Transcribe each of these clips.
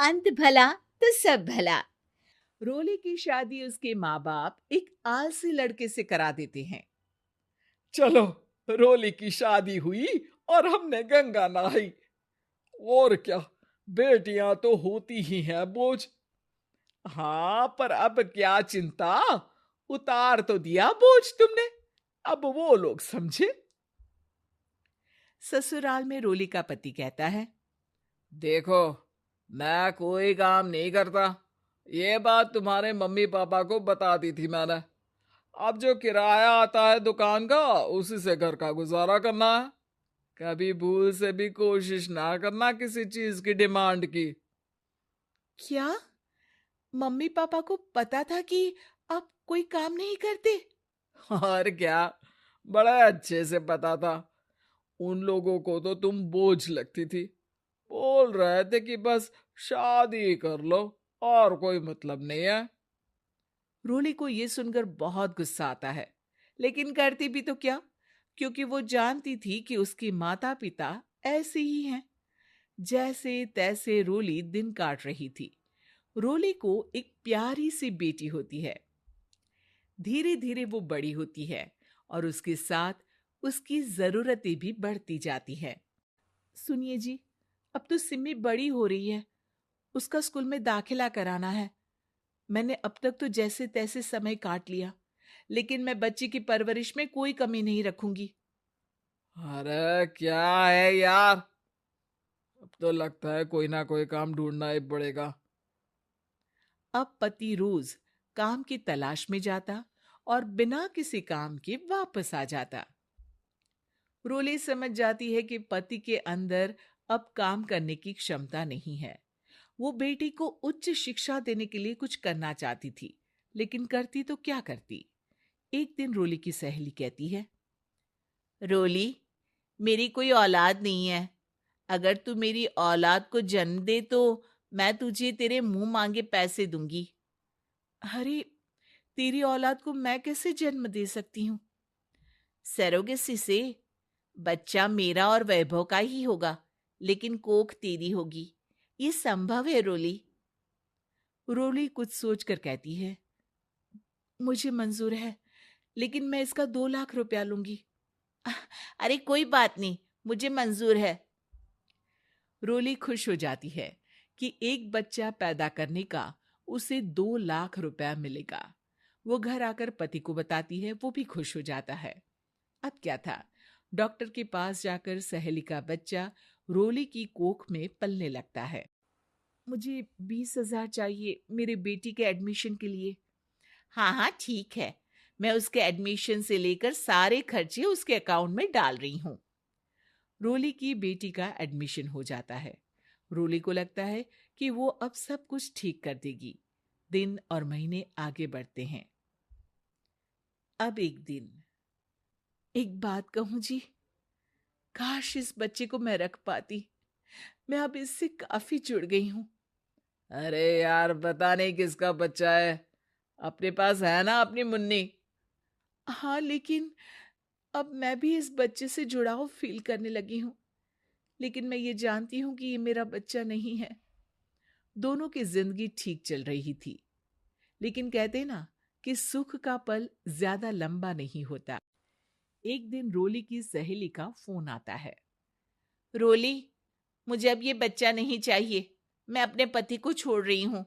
अंत भला तो सब भला। रोली की शादी उसके माँ बाप एक आलसी लड़के से करा देते हैं। चलो, रोली की शादी हुई और हमने गंगा नहाई। और क्या, बेटियां तो होती ही हैं बोझ। हाँ, पर अब क्या चिंता, उतार तो दिया बोझ तुमने। अब वो लोग समझे। ससुराल में रोली का पति कहता है, देखो, मैं कोई काम नहीं करता। ये बात तुम्हारे मम्मी पापा को बता दी थी मैंने। अब जो किराया आता है दुकान का, उसी से घर का गुजारा करना है। कभी भूल से भी कोशिश ना करना किसी चीज की डिमांड की। क्या मम्मी पापा को पता था कि आप कोई काम नहीं करते? और क्या, बड़ा अच्छे से पता था। उन लोगों को तो तुम बोझ लगती थी। बोल रहे थे कि बस शादी कर लो, और कोई मतलब नहीं है। रोली को ये सुनकर बहुत गुस्सा आता है, लेकिन करती भी तो क्या, क्योंकि वो जानती थी कि उसके माता पिता ऐसे ही हैं। जैसे तैसे रोली दिन काट रही थी। रोली को एक प्यारी सी बेटी होती है। धीरे धीरे वो बड़ी होती है और उसके साथ उसकी जरूरतें भी बढ़ती जाती है। सुनिए जी, अब तो सिमी बड़ी हो रही है, उसका स्कूल में दाखिला कराना है। मैंने अब तक तो जैसे तैसे समय काट लिया, लेकिन मैं बच्ची की परवरिश में कोई कमी नहीं रखूंगी। अरे क्या है यार, अब तो लगता है कोई ना कोई काम ढूंढना ही पड़ेगा। अब पति रोज काम की तलाश में जाता और बिना किसी काम के वापस आ जाता। रोली समझ जाती है कि पति के अंदर अब काम करने की क्षमता नहीं है। वो बेटी को उच्च शिक्षा देने के लिए कुछ करना चाहती थी, लेकिन करती तो क्या करती। एक दिन रोली की सहेली कहती है, रोली, मेरी कोई औलाद नहीं है। अगर तू मेरी औलाद को जन्म दे तो मैं तुझे तेरे मुंह मांगे पैसे दूंगी। अरे, तेरी औलाद को मैं कैसे जन्म दे सकती हूँ? सरोगेसी से। बच्चा मेरा और वैभव का ही होगा, लेकिन कोख तेरी होगी। ये संभव है रोली। रोली कुछ सोचकर कहती है, मुझे मंजूर है, लेकिन मैं इसका 2 लाख रुपया लूंगी। अरे कोई बात नहीं, मुझे मंजूर है। रोली खुश हो जाती है कि एक बच्चा पैदा करने का उसे 2 लाख रुपया मिलेगा। वो घर आकर पति को बताती है, वो भी खुश हो जाता है। अब क्या था, डॉक्टर के पास जाकर सहेली का बच्चा रोली की कोख में पलने लगता है। मुझे 20,000 चाहिए मेरे बेटी के एडमिशन के लिए। हाँ हाँ ठीक है, मैं उसके एडमिशन से लेकर सारे खर्चे उसके अकाउंट में डाल रही हूँ। रोली की बेटी का एडमिशन हो जाता है। रोली को लगता है कि वो अब सब कुछ ठीक कर देगी। दिन और महीने आगे बढ़ते हैं। अब एक दिन, एक बात कहूं जी, काश इस बच्चे को मैं रख पाती। मैं अब इससे काफी जुड़ गई हूँ। अरे यार, पता नहीं किसका बच्चा है। अपने पास है ना अपनी मुन्नी। हाँ, लेकिन अब मैं भी इस बच्चे से जुड़ाव फील करने लगी हूँ। लेकिन मैं ये जानती हूँ कि ये मेरा बच्चा नहीं है। दोनों की जिंदगी ठीक चल रही थी, लेकिन कहते ना कि सुख का पल ज्यादा लंबा नहीं होता। एक दिन रोली की सहेली का फोन आता है। रोली, मुझे अब ये बच्चा नहीं चाहिए। मैं अपने पति को छोड़ रही हूँ।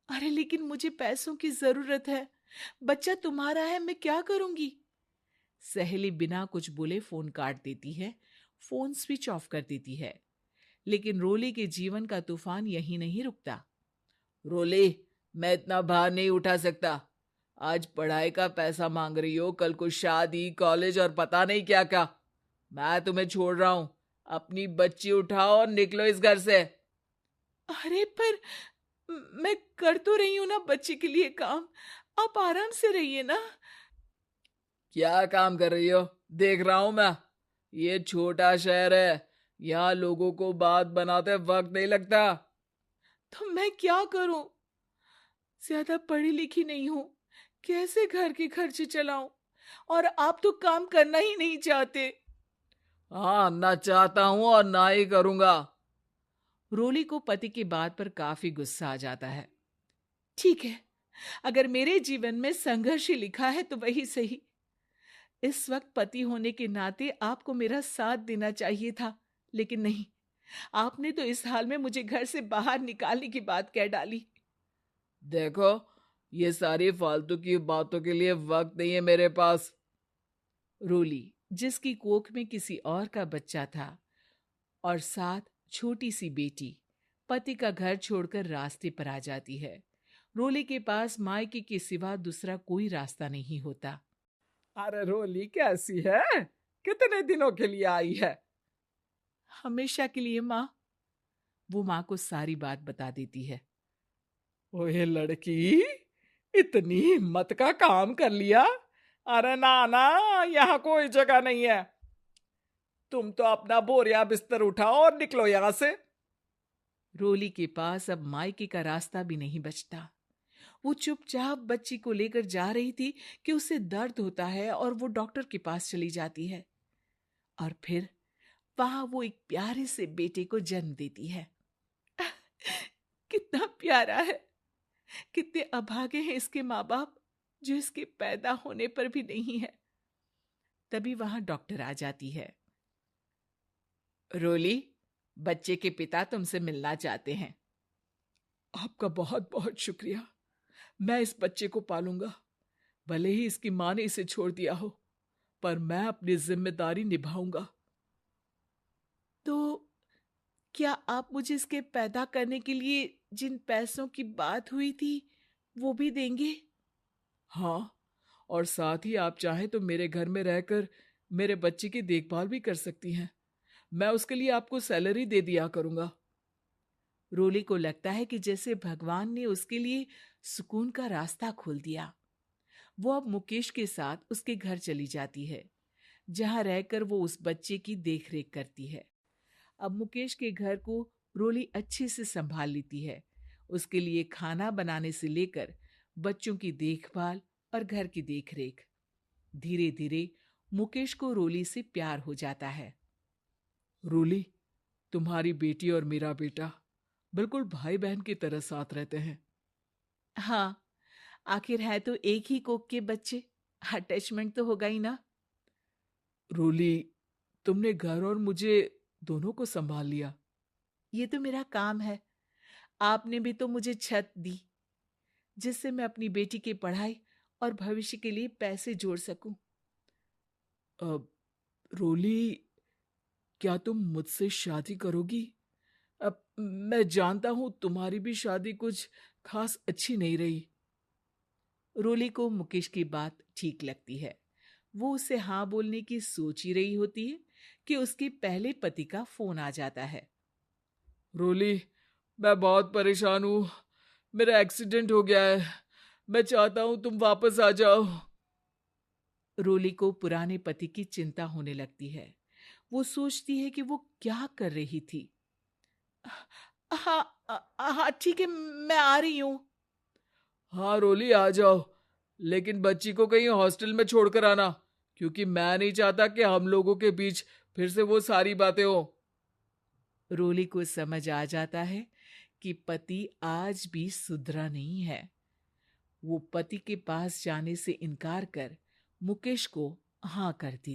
अरे लेकिन मुझे पैसों की जरूरत है। बच्चा तुम्हारा है, मैं क्या करूंगी? सहेली बिना कुछ बोले फोन काट देती है, फोन स्विच ऑफ कर देती है। लेकिन रोली के जीवन का तूफान यहीं नहीं रुकता। रोली, मैं इतना भार नहीं उठा सकता। आज पढ़ाई का पैसा मांग रही हो, कल को शादी, कॉलेज और पता नहीं क्या क्या। मैं तुम्हें छोड़ रहा हूं। अपनी बच्ची उठाओ और निकलो इस घर से। अरे पर मैं कर तो रही हूं ना बच्चे के लिए काम। आप आराम से रहिए ना। क्या काम कर रही हो? देख रहा हूं मैं। ये छोटा शहर है, यहाँ लोगों को बात बनाते वक्त नहीं लगता। तो मैं क्या करूं? ज्यादा पढ़ी लिखी नहीं हूं, कैसे घर के खर्चे चलाऊं? और आप तो काम करना ही नहीं चाहते। हाँ, ना चाहता हूं और ना ही करूंगा। रोली को पति की बात पर काफी गुस्सा आ जाता है। ठीक है, अगर मेरे जीवन में संघर्ष ही लिखा है तो वही सही। इस वक्त पति होने के नाते आपको मेरा साथ देना चाहिए था, लेकिन नहीं, आपने तो इस हाल में मुझे घर से बाहर निकालने की बात कह डाली। देखो, ये सारी फालतू की बातों के लिए वक्त नहीं है मेरे पास। रोली, जिसकी कोख में किसी और का बच्चा था और साथ छोटी सी बेटी, पति का घर छोड़कर रास्ते पर आ जाती है। रोली के पास मायके के सिवा दूसरा कोई रास्ता नहीं होता। अरे रोली कैसी है? कितने दिनों के लिए आई है? हमेशा के लिए माँ। वो माँ को सारी बात बता देती है। ओए लड़की, इतनी हिम्मत का काम कर लिया? अरे ना ना, यहाँ कोई जगह नहीं है। तुम तो अपना बोरिया बिस्तर उठाओ और निकलो यहाँ से। रोली के पास अब मायके का रास्ता भी नहीं बचता। वो चुपचाप बच्ची को लेकर जा रही थी कि उसे दर्द होता है और वो डॉक्टर के पास चली जाती है। और फिर वहां वो एक प्यारे से बेटे को जन्म देती है। कितना प्यारा है! कितने अभागे हैं इसके माँ बाप, जो इसके पैदा होने पर भी नहीं है। तभी वहां डॉक्टर आ जाती है। रोली, बच्चे के पिता तुमसे मिलना चाहते हैं। आपका बहुत बहुत शुक्रिया। मैं इस बच्चे को पालूंगा, भले ही इसकी माँ ने इसे छोड़ दिया हो, पर मैं अपनी जिम्मेदारी निभाऊंगा। तो क्या आप मुझे इसके पैदा करने के लिए जिन पैसों की बात हुई थी वो भी देंगे? हाँ, और साथ ही आप चाहे तो मेरे घर में रहकर मेरे बच्चे की देखभाल भी कर सकती हैं। मैं उसके लिए आपको सैलरी दे दिया करूंगा। रोली को लगता है कि जैसे भगवान ने उसके लिए सुकून का रास्ता खोल दिया। वो अब मुकेश के साथ उसके घर चली जाती है, जहां रहकर वो उस बच्चे की देखरेख करती है। अब मुकेश के घर को रोली अच्छे से संभाल लेती है। उसके लिए खाना बनाने से लेकर बच्चों की देखभाल और घर की देखरेख। धीरे धीरे मुकेश को रोली से प्यार हो जाता है। रोली, तुम्हारी बेटी और मेरा बेटा बिल्कुल भाई बहन की तरह साथ रहते हैं। हाँ, आखिर है तो एक ही कोख के बच्चे, अटैचमेंट तो होगा ही ना। रोली, तुमने घर और मुझे दोनों को संभाल लिया। ये तो मेरा काम है। आपने भी तो मुझे छत दी, जिससे मैं अपनी बेटी की पढ़ाई और भविष्य के लिए पैसे जोड़ सकूं। अब रोली, क्या तुम मुझसे शादी करोगी? अब मैं जानता हूं तुम्हारी भी शादी कुछ खास अच्छी नहीं रही। रोली को मुकेश की बात ठीक लगती है। वो उसे हाँ बोलने की सोच ही रही होती है कि उसके पहले पति का फोन आ जाता है। रोली, मैं बहुत परेशान हूं। मेरा एक्सीडेंट हो गया है। मैं चाहता हूं तुम वापस आ जाओ। रोली को पुराने पति की चिंता होने लगती है। वो सोचती है कि वो क्या कर रही थी। हाँ, हाँ ठीक है, मैं आ रही हूँ। हाँ रोली, आ जाओ, लेकिन बच्ची को कहीं हॉस्टल में छोड़कर आना, क्योंकि मैं नहीं चाहता कि हम लोगों के बीच फिर से वो सारी बातें हो। रोली को समझ आ जाता है कि पति आज भी सुधरा नहीं है। वो पति के पास जाने से इनकार कर मुकेश को हाँ कर देती